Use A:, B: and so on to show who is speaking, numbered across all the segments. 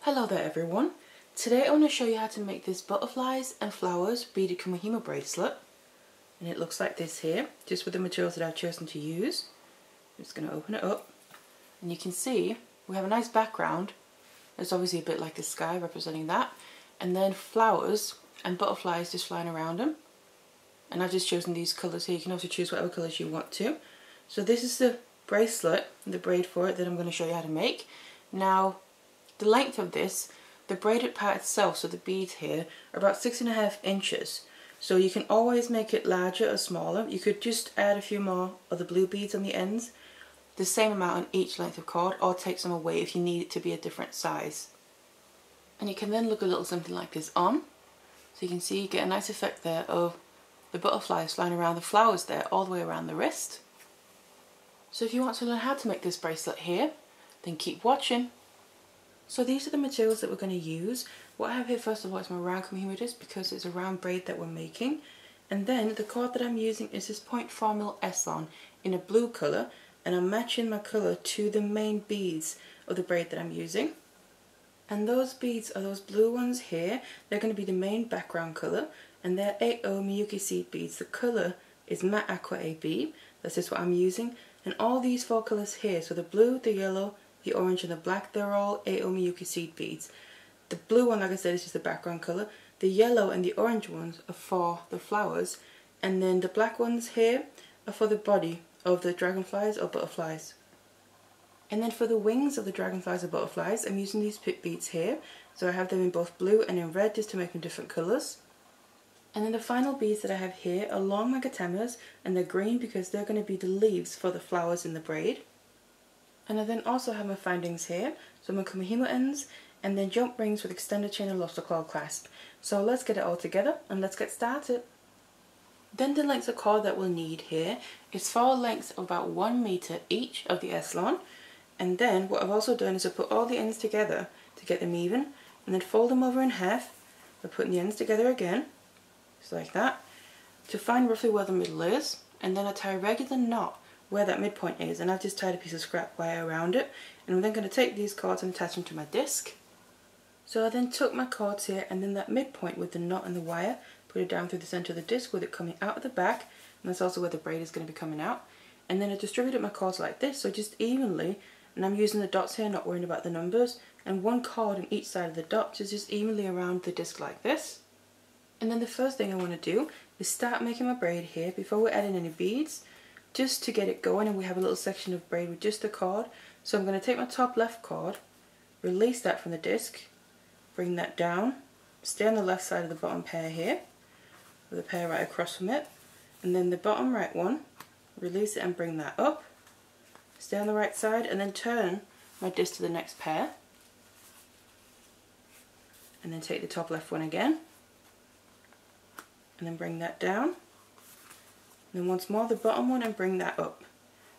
A: Hello there everyone. Today I want to show you how to make this butterflies and flowers beaded Kumihimo bracelet. And it looks like this here, just with the materials that I've chosen to use. I'm just going to open it up. And you can see we have a nice background. There's obviously a bit like the sky representing that. And then flowers and butterflies just flying around them. And I've just chosen these colours here. You can also choose whatever colours you want to. So this is the bracelet, the braid for it that I'm going to show you how to make. Now, the length of this, the braided part itself, so the beads here, are about 6.5 inches. So you can always make it larger or smaller. You could just add a few more of the blue beads on the ends, the same amount on each length of cord, or take some away if you need it to be a different size. And you can then look a little something like this on. So you can see you get a nice effect there of the butterflies flying around the flowers there, all the way around the wrist. So if you want to learn how to make this bracelet here, then keep watching. So these are the materials that we're going to use. What I have here first of all is my round Kumihimo disc because it's a round braid that we're making. And then the cord that I'm using is this 0.4mm s-lon in a blue colour, and I'm matching my colour to the main beads of the braid that I'm using. And those beads are those blue ones here. They're going to be the main background colour, and they're 8O Miyuki seed beads. The colour is matte aqua AB. That's just what I'm using. And all these 4 colours here, so the blue, the yellow, the orange and the black, they're all 8O Miyuki seed beads. The blue one, like I said, is just the background colour. The yellow and the orange ones are for the flowers. And then the black ones here are for the body of the dragonflies or butterflies. And then for the wings of the dragonflies or butterflies, I'm using these pip beads here. So I have them in both blue and in red just to make them different colours. And then the final beads that I have here are long magatamas, and they're green because they're going to be the leaves for the flowers in the braid. And I then also have my findings here, so my Kumihimo ends, and then jump rings with extended chain and lobster claw clasp. So let's get it all together and let's get started. Then the lengths of cord that we'll need here is 4 lengths of about 1 meter each of the s-lon. And then what I've also done is I put all the ends together to get them even, and then fold them over in half by putting the ends together again, just like that, to find roughly where the middle is. And then I tie a regular knot where that midpoint is, and I've just tied a piece of scrap wire around it. And I'm then going to take these cords and attach them to my disc. So I then took my cords here, and then that midpoint with the knot and the wire, put it down through the centre of the disc with it coming out of the back, and that's also where the braid is going to be coming out. And then I distributed my cords like this, so just evenly, and I'm using the dots here, not worrying about the numbers, and 1 cord on each side of the dots is just evenly around the disc like this. And then the first thing I want to do is start making my braid here before we're adding any beads, just to get it going. And we have a little section of braid with just a cord. So I'm going to take my top left cord, release that from the disc, bring that down, stay on the left side of the bottom pair here, with a pair right across from it, and then the bottom right one, release it and bring that up, stay on the right side, and then turn my disc to the next pair, and then take the top left one again, and then bring that down. And then once more the bottom one and bring that up,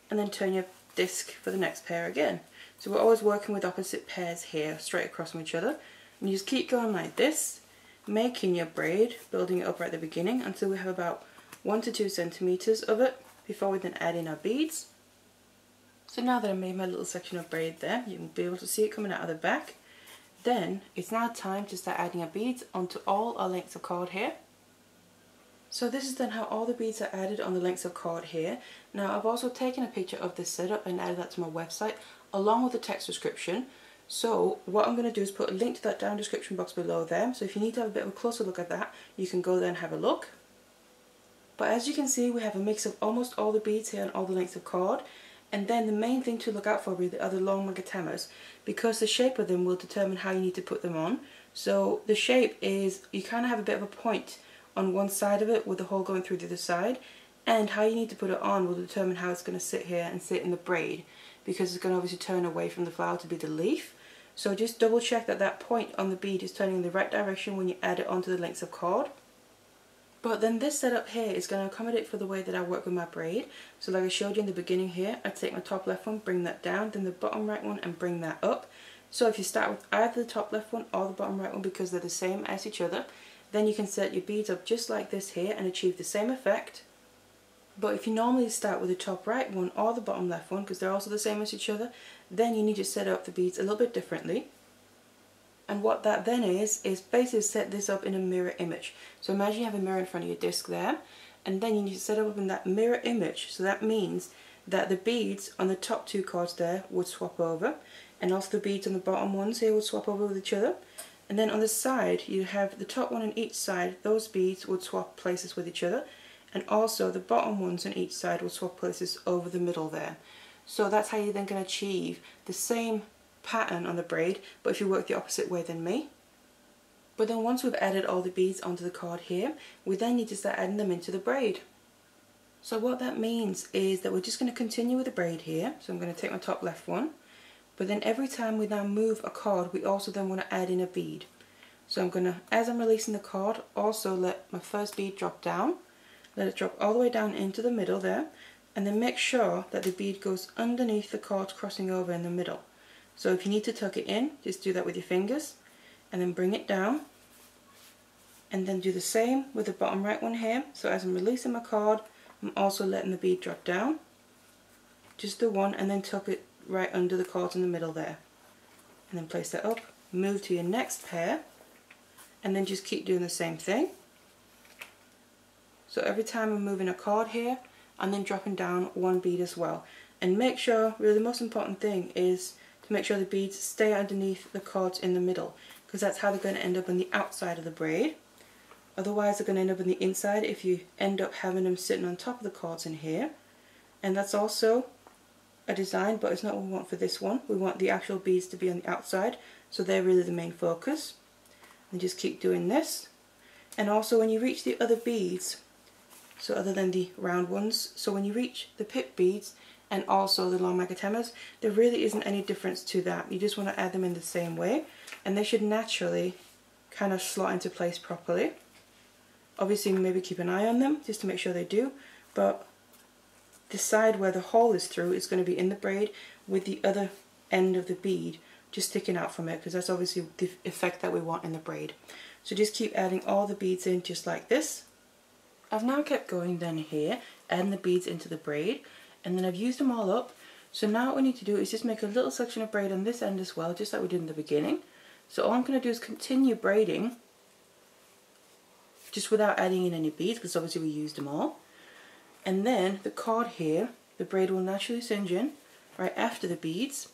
A: and then turn your disc for the next pair again. So we're always working with opposite pairs here, straight across from each other, and you just keep going like this, making your braid, building it up right at the beginning until we have about 1 to 2 centimeters of it before we then add in our beads. So now that I made my little section of braid there, you can be able to see it coming out of the back. Then it's now time to start adding our beads onto all our lengths of cord here. So this is then how all the beads are added on the lengths of cord here. Now I've also taken a picture of this setup and added that to my website along with the text description. So what I'm going to do is put a link to that down description box below there. So if you need to have a bit of a closer look at that, you can go there and have a look. But as you can see, we have a mix of almost all the beads here on all the lengths of cord. And then the main thing to look out for really are the long magatamas, because the shape of them will determine how you need to put them on. So the shape is, you kind of have a bit of a point on one side of it with the hole going through the other side, and how you need to put it on will determine how it's going to sit here and sit in the braid, because it's going to obviously turn away from the flower to be the leaf. So just double check that that point on the bead is turning in the right direction when you add it onto the lengths of cord. But then this setup here is going to accommodate for the way that I work with my braid. So like I showed you in the beginning here, I take my top left one, bring that down, then the bottom right one and bring that up. So if you start with either the top left one or the bottom right one because they're the same as each other, then you can set your beads up just like this here and achieve the same effect. But if you normally start with the top right one or the bottom left one, because they're also the same as each other, then you need to set up the beads a little bit differently. And what that then is basically set this up in a mirror image. So imagine you have a mirror in front of your disc there, and then you need to set it up in that mirror image. So that means that the beads on the top two cards there would swap over, and also the beads on the bottom ones here would swap over with each other. And then on the side, you have the top one on each side, those beads would swap places with each other, and also the bottom ones on each side would swap places over the middle there. So that's how you're then going to achieve the same pattern on the braid, but if you work the opposite way than me. But then once we've added all the beads onto the card here, we then need to start adding them into the braid. So what that means is that we're just going to continue with the braid here. So I'm going to take my top left one, but then every time we now move a card, we also then want to add in a bead. So I'm going to, as I'm releasing the card, also let my first bead drop down, let it drop all the way down into the middle there, and then make sure that the bead goes underneath the card crossing over in the middle. So if you need to tuck it in, just do that with your fingers, and then bring it down, and then do the same with the bottom right one here. So as I'm releasing my card, I'm also letting the bead drop down, just the one, and then tuck it right under the cards in the middle there, and then place that up, move to your next pair, and then just keep doing the same thing. So every time I'm moving a card here, and then dropping down one bead as well. And make sure, really the most important thing is to make sure the beads stay underneath the cards in the middle, because that's how they're going to end up on the outside of the braid. Otherwise they're going to end up on the inside if you end up having them sitting on top of the cards in here. And that's also a design, but it's not what we want for this one. We want the actual beads to be on the outside, so they're really the main focus. And just keep doing this. And also when you reach the other beads, so other than the round ones, so when you reach the pip beads and also the long magatamas, there really isn't any difference to that. You just want to add them in the same way, and they should naturally kind of slot into place properly. Obviously maybe keep an eye on them just to make sure they do, but the side where the hole is through is going to be in the braid with the other end of the bead just sticking out from it, because that's obviously the effect that we want in the braid. So just keep adding all the beads in just like this. I've now kept going then here, adding the beads into the braid, and then I've used them all up. So now what we need to do is just make a little section of braid on this end as well, just like we did in the beginning. So all I'm going to do is continue braiding, just without adding in any beads, because obviously we used them all. And then the card here, the braid will naturally singe in right after the beads.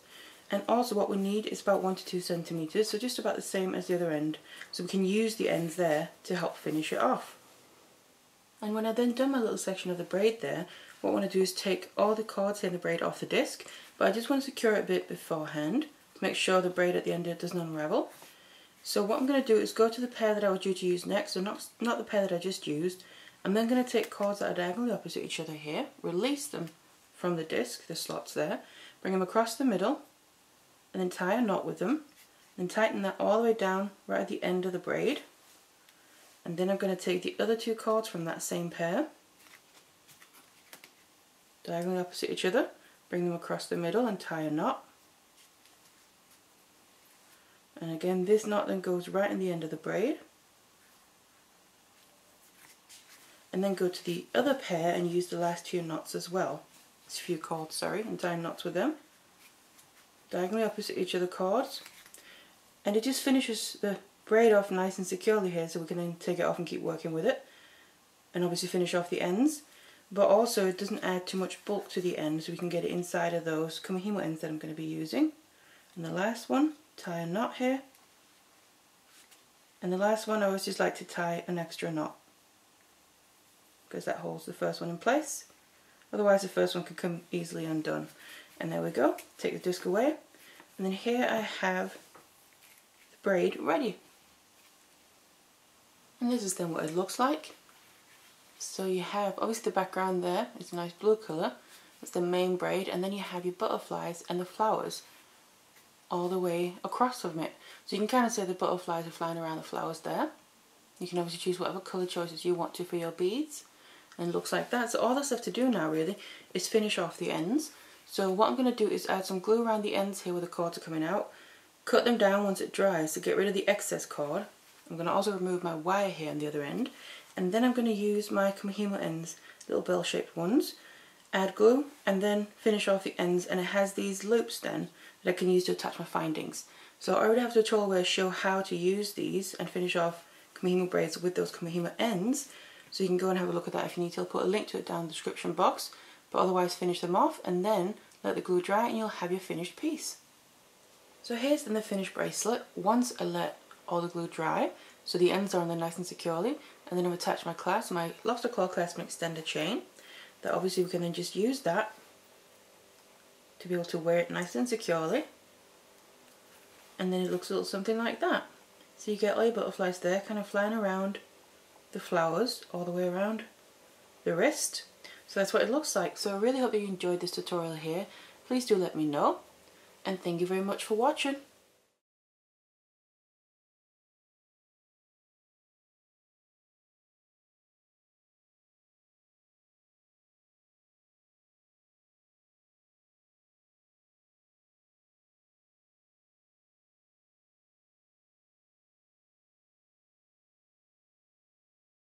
A: And also what we need is about 1 to 2 centimeters, so just about the same as the other end. So we can use the ends there to help finish it off. And when I've then done my little section of the braid there, what I want to do is take all the cards here in the braid off the disc, but I just want to secure it a bit beforehand to make sure the braid at the end of it doesn't unravel. So what I'm going to do is go to the pair that I was due to use next, so not the pair that I just used. I'm then going to take cards that are diagonally opposite each other here, release them from the disc, the slots there, bring them across the middle, and then tie a knot with them, then tighten that all the way down right at the end of the braid. And then I'm going to take the other two cards from that same pair, diagonally opposite each other, bring them across the middle and tie a knot. And again, this knot then goes right in the end of the braid. And then go to the other pair and use the last few knots as well. It's a few cards, sorry, and tie knots with them. Diagonally opposite each other cards. And it just finishes the braid off nice and securely here, so we can then take it off and keep working with it. And obviously finish off the ends. But also it doesn't add too much bulk to the ends, so we can get it inside of those Kumihimo ends that I'm going to be using. And the last one, tie a knot here. And the last one I always just like to tie an extra knot, because that holds the first one in place. Otherwise the first one can come easily undone. And there we go, take the disc away. And then here I have the braid ready. And this is then what it looks like. So you have, obviously the background there is a nice blue colour. That's the main braid, and then you have your butterflies and the flowers all the way across from it. So you can kind of say the butterflies are flying around the flowers there. You can obviously choose whatever colour choices you want to for your beads. And it looks like that. So all that's left to do now really is finish off the ends. So what I'm going to do is add some glue around the ends here where the cards are coming out. Cut them down once it dries to get rid of the excess card. I'm going to also remove my wire here on the other end. And then I'm going to use my Kumihimo ends, little bell-shaped ones, add glue, and then finish off the ends. And it has these loops then that I can use to attach my findings. So I already have a tutorial where I show how to use these and finish off Kumihimo braids with those Kumihimo ends. So you can go and have a look at that if you need to. I'll put a link to it down in the description box. But otherwise finish them off and then let the glue dry and you'll have your finished piece. So here's then the finished bracelet. Once I let all the glue dry, so the ends are on there nice and securely, and then I've attached my clasp, my lobster claw clasp and extender chain. That obviously we can then just use that to be able to wear it nice and securely. And then it looks a little something like that. So you get all your butterflies there kind of flying around the flowers all the way around the wrist. So that's what it looks like. So I really hope that you enjoyed this tutorial here. Please do let me know. And thank you very much for watching.